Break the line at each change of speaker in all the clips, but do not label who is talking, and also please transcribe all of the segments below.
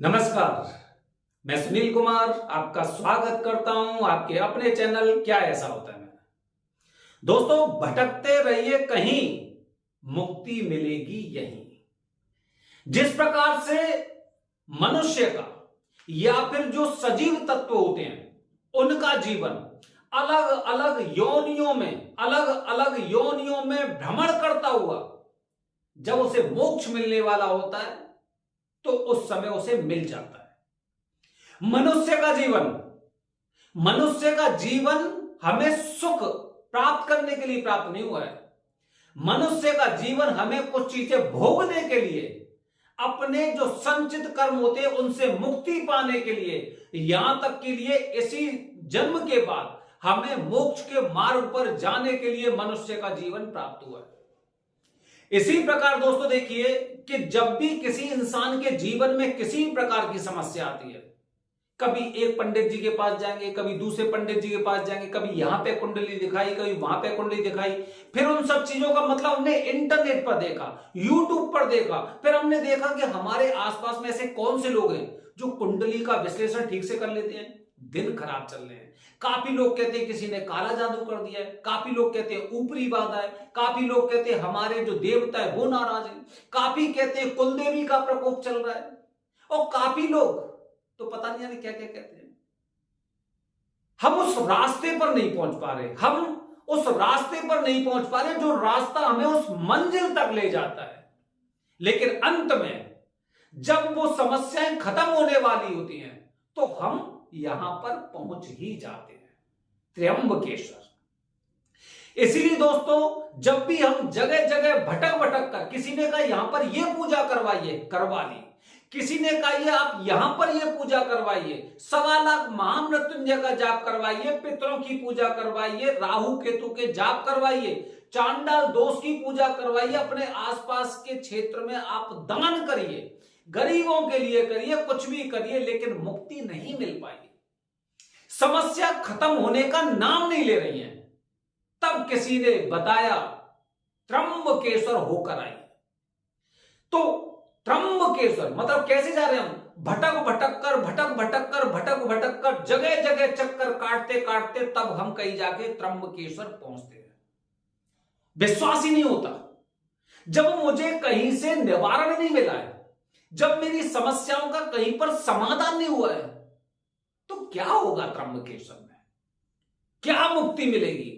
नमस्कार। मैं सुनील कुमार आपका स्वागत करता हूं आपके अपने चैनल क्या ऐसा होता है में। दोस्तों, भटकते रहिए कहीं, मुक्ति मिलेगी यहीं। जिस प्रकार से मनुष्य का या फिर जो सजीव तत्व होते हैं उनका जीवन अलग अलग योनियों में भ्रमण करता हुआ जब उसे मोक्ष मिलने वाला होता है तो उस समय उसे मिल जाता है। मनुष्य का जीवन हमें सुख प्राप्त करने के लिए प्राप्त नहीं हुआ है। मनुष्य का जीवन हमें कुछ चीजें भोगने के लिए, अपने जो संचित कर्म होते हैं उनसे मुक्ति पाने के लिए, यहां तक के लिए इसी जन्म के बाद हमें मोक्ष के मार्ग पर जाने के लिए मनुष्य का जीवन प्राप्त हुआ है। इसी प्रकार दोस्तों देखिए कि जब भी किसी इंसान के जीवन में किसी प्रकार की समस्या आती है, कभी एक पंडित जी के पास जाएंगे, कभी दूसरे पंडित जी के पास जाएंगे, कभी यहां पे कुंडली दिखाई, कभी वहां पे कुंडली दिखाई, फिर उन सब चीजों का मतलब हमने इंटरनेट पर देखा, यूट्यूब पर देखा, फिर हमने देखा कि हमारे आसपास में ऐसे कौन से लोग हैं जो कुंडली का विश्लेषण ठीक से कर लेते हैं। दिन खराब चल रहे हैं। काफी लोग कहते हैं किसी ने काला जादू कर दिया है, काफी लोग कहते हैं ऊपरी बाधा है, काफी लोग कहते हैं हमारे जो देवता है वो नाराज है, काफी कहते हैं कुलदेवी का प्रकोप चल रहा है, और काफी लोग तो पता नहीं जाने क्या क्या कहते हैं। हम उस रास्ते पर नहीं पहुंच पा रहे, जो रास्ता हमें उस मंजिल तक ले जाता है। लेकिन अंत में जब वो समस्याएं खत्म होने वाली होती हैं तो हम यहां पर पहुंच ही जाते हैं, त्र्यंबकेश्वर। इसीलिए दोस्तों, जब भी हम जगह जगह भटक कर, किसी ने कहा यहां पर यह पूजा करवाइए, करवा ली, किसी ने कहा ये आप यहां पर यह पूजा करवाइए, 1.25 लाख महामृत्युंजय का जाप करवाइए, पितरों की पूजा करवाइए, राहु केतु के जाप करवाइए, चांडाल दोष की पूजा करवाइए, अपने आसपास के क्षेत्र में आप दान करिए, गरीबों के लिए करिए, कुछ भी करिए, लेकिन मुक्ति नहीं मिल पाई। समस्या खत्म होने का नाम नहीं ले रही है। तब किसी ने बताया त्र्यंबकेश्वर होकर आइए। तो त्र्यंबकेश्वर मतलब कैसे जा रहे हैं हम? भटक भटक कर जगह जगह चक्कर काटते काटते तब हम कहीं जाके त्र्यंबकेश्वर पहुंचते हैं। विश्वास ही नहीं होता। जब मुझे कहीं से निवारण नहीं मिला है, जब मेरी समस्याओं का कहीं पर समाधान नहीं हुआ है, तो क्या होगा त्र्यंबकेश्वर में? क्या मुक्ति मिलेगी?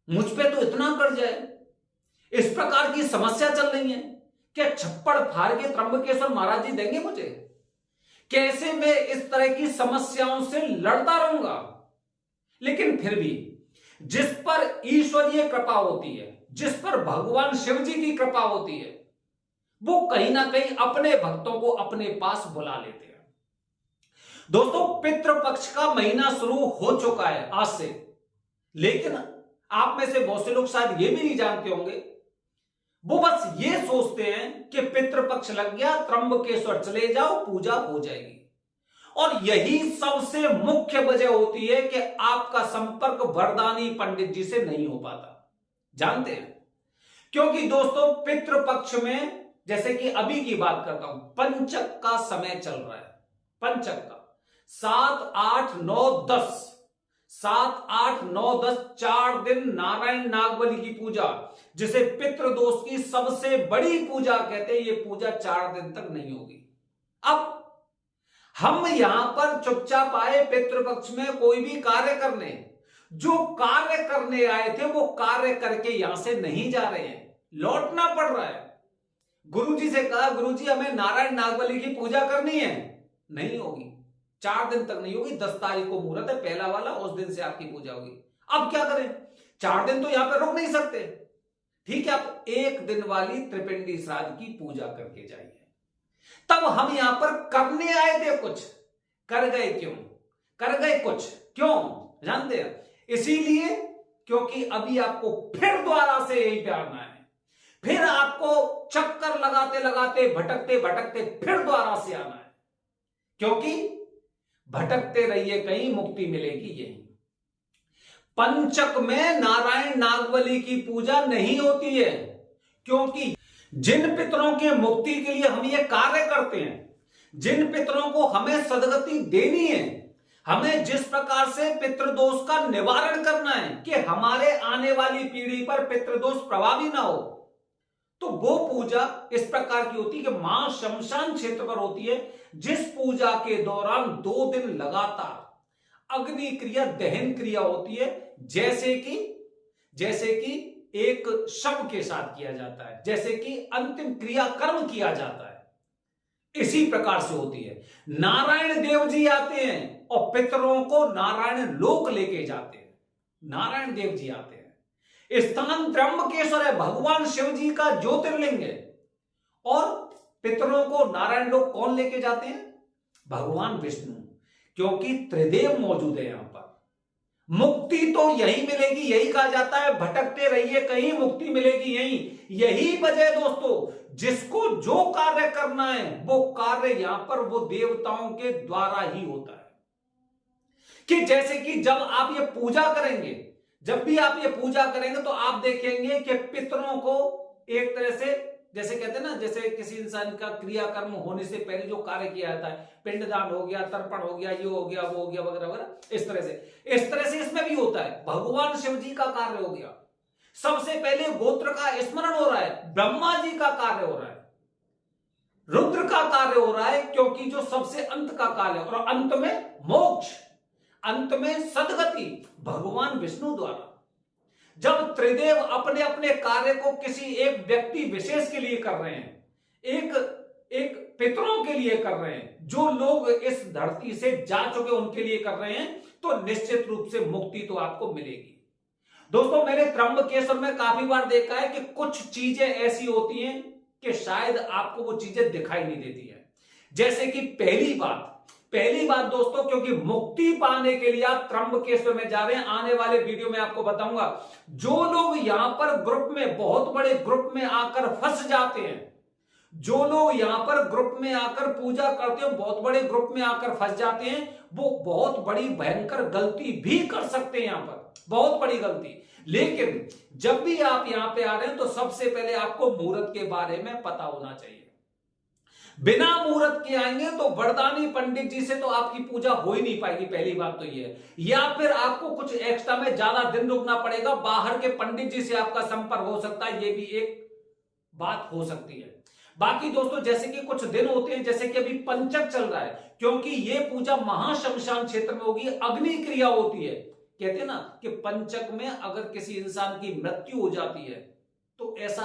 मुझ पे तो इतना कर्ज है, इस प्रकार की समस्या चल रही है, क्या छप्पड़ फाड़ के त्र्यंबकेश्वर महाराज जी देंगे मुझे? कैसे मैं इस तरह की समस्याओं से लड़ता रहूंगा? लेकिन फिर भी जिस पर ईश्वरीय कृपा होती है, जिस पर भगवान शिव जी की कृपा होती है, वो कहीं ना कहीं अपने भक्तों को अपने पास बुला लेते हैं। दोस्तों, पितृपक्ष का महीना शुरू हो चुका है आज से, लेकिन आप में से बहुत से लोग शायद ये भी नहीं जानते होंगे। वो बस ये सोचते हैं कि पितृपक्ष लग गया, त्र्यंबकेश्वर चले जाओ, पूजा हो जाएगी। और यही सबसे मुख्य वजह होती है कि आपका संपर्क वरदानी पंडित जी से नहीं हो पाता। जानते हैं? क्योंकि दोस्तों, पितृपक्ष में, जैसे कि अभी की बात करता हूं, पंचक का समय चल रहा है। पंचक का 7, 8, 9, 10 4 दिन नारायण नागबली की पूजा, जिसे पितृदोष की सबसे बड़ी पूजा कहते हैं, ये पूजा 4 दिन तक नहीं होगी। अब हम यहां पर चुपचाप आए पितृपक्ष में कोई भी कार्य करने, जो कार्य करने आए थे वो कार्य करके यहां से नहीं जा रहे हैं, लौटना पड़ रहा है। गुरुजी से कहा, गुरुजी हमें नारायण नागबली की पूजा करनी है, नहीं होगी, 4 दिन तक नहीं होगी। 10 तारीख को मुहूर्त है पहला वाला, उस दिन से आपकी पूजा होगी। अब क्या करें? 4 दिन तो यहां पर रुक नहीं सकते। ठीक है, आप 1 दिन वाली त्रिपिंडी श्राद्ध की पूजा करके जाइए। तब हम यहां पर करने आए थे कुछ, कर गए क्यों? कर गए कुछ क्यों? जानते हैं? इसीलिए क्योंकि अभी आपको फिर दोबारा से यही प्यारना है, फिर आपको चक्कर लगाते लगाते भटकते भटकते फिर दोबारा से आना है। क्योंकि भटकते रहिए कहीं, मुक्ति मिलेगी यहीं। पंचक में नारायण नागबली की पूजा नहीं होती है, क्योंकि जिन पितरों के मुक्ति के लिए हम ये कार्य करते हैं, जिन पितरों को हमें सदगति देनी है, हमें जिस प्रकार से पितृदोष का निवारण करना है कि हमारे आने वाली पीढ़ी पर पितृदोष प्रभावी ना हो, तो वो पूजा इस प्रकार की होती है कि मां शमशान क्षेत्र पर होती है, जिस पूजा के दौरान 2 दिन लगातार अग्नि क्रिया, दहन क्रिया होती है, जैसे कि एक शव के साथ किया जाता है, जैसे कि अंतिम क्रिया कर्म किया जाता है, इसी प्रकार से होती है। नारायण देव जी आते हैं और पितरों को नारायण लोक लेके जाते हैं। नारायण देव जी आते हैं, स्थान त्र्यंबकेश्वर है, भगवान शिव जी का ज्योतिर्लिंग है, और पितरों को नारायण लोक कौन लेके जाते हैं? भगवान विष्णु, क्योंकि त्रिदेव मौजूद है यहां पर। मुक्ति तो यही मिलेगी, यही कहा जाता है भटकते रहिए कहीं मुक्ति मिलेगी यहीं। यही वजह दोस्तों, जिसको जो कार्य करना है वो कार्य यहां पर वो देवताओं के द्वारा ही होता है। कि जैसे कि जब आप ये पूजा करेंगे, जब भी आप ये पूजा करेंगे तो आप देखेंगे कि पितरों को एक तरह से, जैसे कहते हैं ना, जैसे किसी इंसान का क्रियाकर्म होने से पहले जो कार्य किया जाता है, पिंडदान हो गया, तर्पण हो गया, ये हो गया, वो हो गया, वगैरह वगैरह, इस तरह से इसमें भी होता है। भगवान शिव जी का कार्य हो गया, सबसे पहले गोत्र का स्मरण हो रहा है, ब्रह्मा जी का कार्य हो रहा है, रुद्र का कार्य हो रहा है, क्योंकि जो सबसे अंत का काल है, और अंत में मोक्ष, अंत में सदगति भगवान विष्णु द्वारा। जब त्रिदेव अपने अपने कार्य को किसी एक व्यक्ति विशेष के लिए कर रहे हैं, एक पितरों के लिए कर रहे हैं, जो लोग इस धरती से जा चुके उनके लिए कर रहे हैं, तो निश्चित रूप से मुक्ति तो आपको मिलेगी। दोस्तों, मैंने त्र्यंबकेश्वर में काफी बार देखा है कि कुछ चीजें ऐसी होती हैं कि शायद आपको वो चीजें दिखाई नहीं देती है। जैसे कि पहली बात दोस्तों, क्योंकि मुक्ति पाने के लिए आप त्र्यंबकेश्वर में जा रहे हैं, आने वाले वीडियो में आपको बताऊंगा, जो लोग यहां पर ग्रुप में, बहुत बड़े ग्रुप में आकर फंस जाते हैं, जो लोग यहां पर ग्रुप में आकर पूजा करते हैं, बहुत बड़े ग्रुप में आकर फंस जाते हैं, वो बहुत बड़ी भयंकर गलती भी कर सकते हैं, यहां पर बहुत बड़ी गलती। लेकिन जब भी आप यहां पे आ रहे हैं तो सबसे पहले आपको मुहूर्त के बारे में पता होना चाहिए। बिना मुहूर्त के आएंगे तो वरदानी पंडित जी से तो आपकी पूजा हो ही नहीं पाएगी, पहली बात तो ये है। या फिर आपको कुछ एक्स्ट्रा में ज्यादा दिन रुकना पड़ेगा, बाहर के पंडित जी से आपका संपर्क हो सकता है, ये भी एक बात हो सकती है। बाकी दोस्तों, जैसे कि कुछ दिन होते हैं, जैसे कि अभी पंचक चल रहा है, क्योंकि ये पूजा महाशमशान क्षेत्र में होगी, अग्नि क्रिया होती है। कहते हैं ना कि पंचक में अगर किसी इंसान की मृत्यु हो जाती है तो ऐसा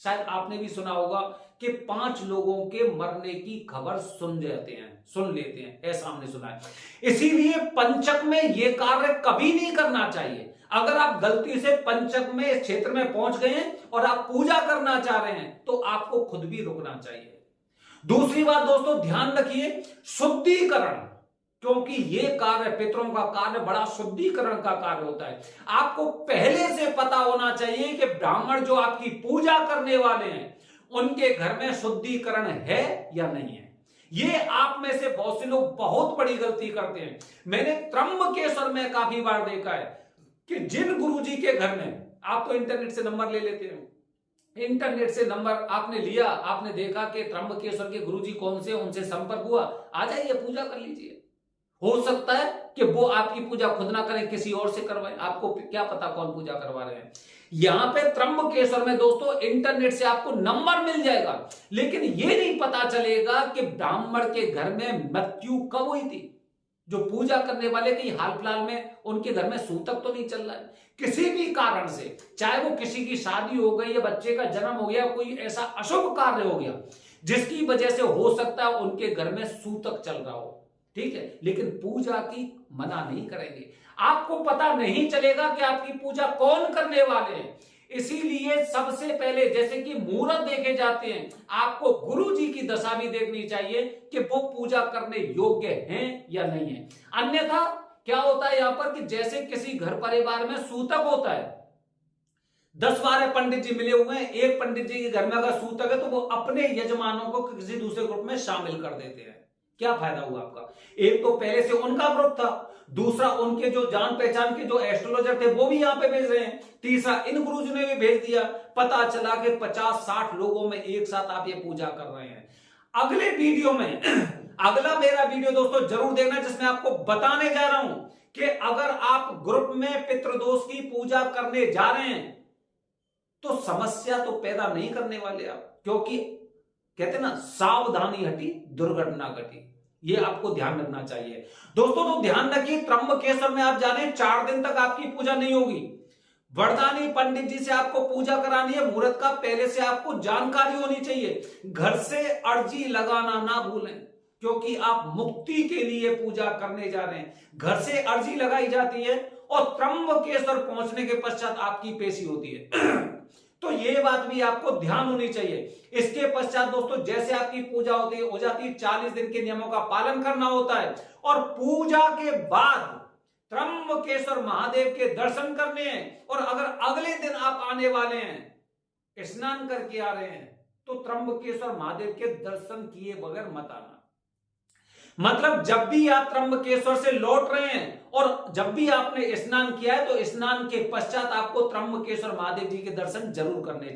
शायद आपने भी सुना होगा कि 5 लोगों के मरने की खबर सुन लेते हैं, ऐसा हमने सुना है। इसीलिए पंचक में यह कार्य कभी नहीं करना चाहिए। अगर आप गलती से पंचक में इस क्षेत्र में पहुंच गए हैं और आप पूजा करना चाह रहे हैं तो आपको खुद भी रुकना चाहिए। दूसरी बात दोस्तों, ध्यान रखिए शुद्धिकरण, क्योंकि ये कार्य, पितरों का कार्य बड़ा शुद्धिकरण का कार्य होता है। आपको पहले से पता होना चाहिए कि ब्राह्मण जो आपकी पूजा करने वाले हैं उनके घर में शुद्धिकरण है या नहीं है। ये आप में से बहुत से लोग बहुत बड़ी गलती करते हैं। मैंने त्र्यंबकेश्वर में काफी बार देखा है कि जिन गुरुजी के घर में, आप तो इंटरनेट से नंबर ले लेते हैं, इंटरनेट से नंबर आपने लिया, आपने देखा कि त्र्यंबकेश्वर के गुरुजी कौन से, उनसे संपर्क हुआ, आ जाइए पूजा कर लीजिए। हो सकता है कि वो आपकी पूजा खुद ना करें, किसी और से करवाएं, आपको क्या पता कौन पूजा करवा रहे हैं। यहां पे त्र्यंबकेश्वर में दोस्तों इंटरनेट से आपको नंबर मिल जाएगा, लेकिन ये नहीं पता चलेगा कि ब्राह्मण के घर में मृत्यु कब हुई थी। जो पूजा करने वाले की हाल फिलहाल में उनके घर में सूतक तो नहीं चल रहा है, किसी भी कारण से, चाहे वो किसी की शादी हो गई या बच्चे का जन्म हो गया, कोई ऐसा अशुभ कार्य हो गया जिसकी वजह से हो सकता है उनके घर में सूतक चल रहा हो, ठीक है, लेकिन पूजा की मना नहीं करेंगे। आपको पता नहीं चलेगा कि आपकी पूजा कौन करने वाले हैं। इसीलिए सबसे पहले, जैसे कि मुहूर्त देखे जाते हैं, आपको गुरु जी की दशा भी देखनी चाहिए कि वो पूजा करने योग्य हैं या नहीं है। अन्यथा क्या होता है यहां पर कि जैसे किसी घर परिवार में सूतक होता है, 10-12 पंडित जी मिले हुए हैं, एक पंडित जी के घर में अगर सूतक है तो वो अपने यजमानों को किसी दूसरे ग्रुप में शामिल कर देते हैं। क्या फायदा हुआ आपका? एक तो पहले से उनका ग्रुप था, दूसरा उनके जो जान पहचान के जो एस्ट्रोलॉजर थे वो भी यहां पे भेज रहे हैं, तीसरा इन गुरुजी ने भी भेज दिया। पता चला कि 50-60 लोगों में एक साथ आप ये पूजा कर रहे हैं। अगले वीडियो में अगला मेरा वीडियो दोस्तों जरूर देखना, जिसमें आपको बताने जा रहा हूं कि अगर आप ग्रुप में पितृदोष की पूजा करने जा रहे हैं तो समस्या तो पैदा नहीं करने वाले आप, क्योंकि कहते ना सावधानी हटी दुर्घटना घटी। ये आपको ध्यान रखना चाहिए दोस्तों। तो ध्यान रखिए, त्र्यंबकेश्वर में आप जाने 4 दिन तक आपकी पूजा नहीं होगी। वरदानी पंडित जी से आपको पूजा करानी है। मुहूर्त का पहले से आपको जानकारी होनी चाहिए। घर से अर्जी लगाना ना भूलें, क्योंकि आप मुक्ति के लिए पूजा करने जा रहे हैं। घर से अर्जी लगाई जाती है और त्र्यंबकेश्वर पहुंचने के पश्चात आपकी पेशी होती है। तो ये बात भी आपको ध्यान होनी चाहिए। इसके पश्चात दोस्तों जैसे आपकी पूजा होती है, हो जाती है, 40 दिन के नियमों का पालन करना होता है और पूजा के बाद त्र्यंबकेश्वर महादेव के दर्शन करने हैं। और अगर अगले दिन आप आने वाले हैं, स्नान करके आ रहे हैं, तो त्र्यंबकेश्वर महादेव के दर्शन किए बगैर मत आना। मतलब जब भी आप त्र्यंबकेश्वर से लौट रहे हैं और जब भी आपने स्नान किया है, तो स्नान के पश्चात आपको त्र्यंबकेश्वर महादेव जी के दर्शन जरूर करने चाहिए।